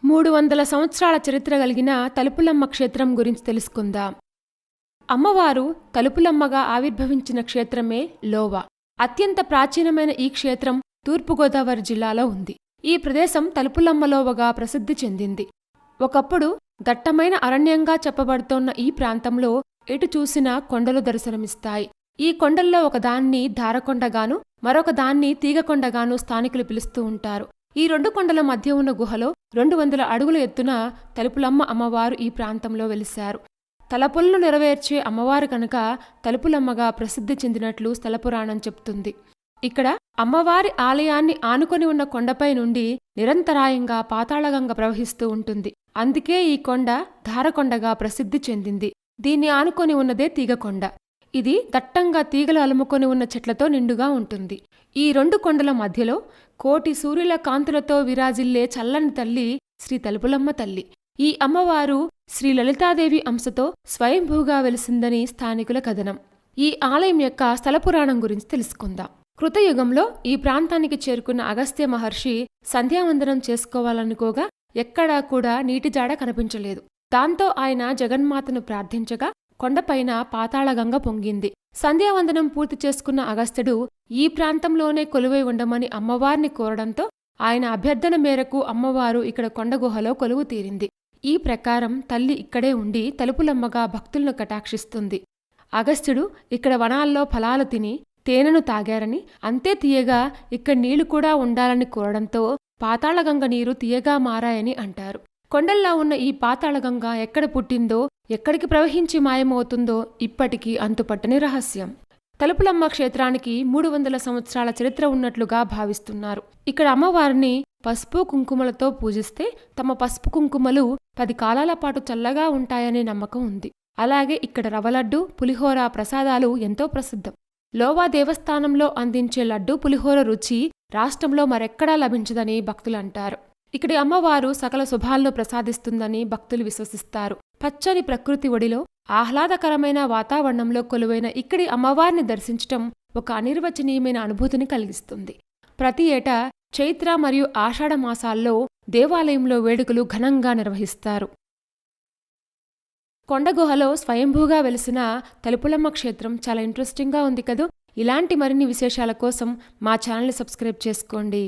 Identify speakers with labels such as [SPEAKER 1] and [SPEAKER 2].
[SPEAKER 1] 300 సంవత్సరాల చరిత్ర కలిగిన తలుపులమ్మ క్షేత్రం గురించి తెలుసుకుందాం. అమ్మవారు తలుపులమ్మగా ఆవిర్భవించిన క్షేత్రమే లోవా. అత్యంత ప్రాచీనమైన ఈ క్షేత్రం తూర్పుగోదావరి జిల్లాలో ఉంది. ఈ ప్రదేశం తలుపులమ్మ లోవగా ప్రసిద్ధి చెందింది. ఒకప్పుడు దట్టమైన అరణ్యంగా చెప్పబడుతోన్న ఈ ప్రాంతంలో ఎటు చూసినా కొండలు దర్శనమిస్తాయి. ఈ కొండల్లో ఒకదాన్ని ధారకొండగాను మరొకదాన్ని తీగకొండగాను స్థానికులు పిలుస్తూ ఉంటారు. ఈ 2 కొండల మధ్య ఉన్న గుహలో 200 అడుగుల ఎత్తున తలుపులమ్మ అమ్మవారు ఈ ప్రాంతంలో వెలిశారు. తలపులను నెరవేర్చే అమ్మవారు కనుక తలుపులమ్మగా ప్రసిద్ధి చెందినట్లు స్థలపురాణం చెప్తుంది. ఇక్కడ అమ్మవారి ఆలయాన్ని ఆనుకొని ఉన్న కొండపై నుండి నిరంతరాయంగా పాతాళగంగ ప్రవహిస్తూ ఉంటుంది. అందుకే ఈ కొండ ధారకొండగా ప్రసిద్ధి చెందింది. దీన్ని ఆనుకొని ఉన్నదే తీగకొండ. ఇది దట్టంగా తీగలు అలుముకొని ఉన్న చెట్లతో నిండుగా ఉంటుంది. ఈ 2 కొండల మధ్యలో కోటి సూర్యుల కాంతులతో విరాజిల్లే చల్లని తల్లి శ్రీ తలుపులమ్మ తల్లి. ఈ అమ్మవారు శ్రీ లలితాదేవి అంశతో స్వయంభూగా వెలిసిందని స్థానికుల కథనం. ఈ ఆలయం యొక్క స్థలపురాణం గురించి తెలుసుకుందాం. కృతయుగంలో ఈ ప్రాంతానికి చేరుకున్న అగస్త్య మహర్షి సంధ్యావందనం చేసుకోవాలనుకోగా ఎక్కడా కూడా నీటిజాడ కనిపించలేదు. దాంతో ఆయన జగన్మాతను ప్రార్థించగా కొండపైన పాతాళగంగ పొంగింది. సంధ్యావందనం పూర్తి చేసుకున్న అగస్త్యుడు ఈ ప్రాంతంలోనే కొలువై ఉండమని అమ్మవారిని కోరడంతో ఆయన అభ్యర్థన మేరకు అమ్మవారు ఇక్కడ కొండగుహలో కొలువు తీరింది. ఈ ప్రకారం తల్లి ఇక్కడే ఉండి తలుపులమ్మగా భక్తులను కటాక్షిస్తుంది. అగస్త్యుడు ఇక్కడ వనాల్లో ఫలాలు తిని తేనెను తాగారని, అంతే తీయగా ఇక్కడ నీళ్లు కూడా ఉండాలని కోరడంతో పాతాళగంగ నీరు తీయగా మారాయని అంటారు. కొండల్లో ఉన్న ఈ పాతాళగంగ ఎక్కడ పుట్టిందో, ఎక్కడికి ప్రవహించి మాయమవుతుందో ఇప్పటికీ అంతుపట్టని రహస్యం. తలుపులమ్మ క్షేత్రానికి 300 సంవత్సరాల చరిత్ర ఉన్నట్లుగా భావిస్తున్నారు. ఇక్కడ అమ్మవారిని పసుపు కుంకుమలతో పూజిస్తే తమ పసుపు కుంకుమలు 10 కాలాల పాటు చల్లగా ఉంటాయనే నమ్మకం ఉంది. అలాగే ఇక్కడ రవ్వలడ్డు, పులిహోర ప్రసాదాలు ఎంతో ప్రసిద్ధం. లోవా దేవస్థానంలో అందించే లడ్డు, పులిహోర రుచి రాష్ట్రంలో మరెక్కడా లభించదని భక్తులు అంటారు. ఇక్కడి అమ్మవారు సకల శుభాలను ప్రసాదిస్తుందని భక్తులు విశ్వసిస్తారు. పచ్చని ప్రకృతి ఒడిలో ఆహ్లాదకరమైన వాతావరణంలో కొలువైన ఇక్కడి అమ్మవారిని దర్శించటం ఒక అనిర్వచనీయమైన అనుభూతిని కలిగిస్తుంది. ప్రతి ఏటా చైత్ర మరియు ఆషాఢ మాసాల్లో దేవాలయంలో వేడుకలు ఘనంగా నిర్వహిస్తారు. కొండగుహలో స్వయంభూగా వెలిసిన తలుపులమ్మ క్షేత్రం చాలా ఇంట్రెస్టింగ్గా ఉంది కదూ. ఇలాంటి మరిన్ని విశేషాల కోసం మా ఛానల్ని సబ్స్క్రైబ్ చేసుకోండి.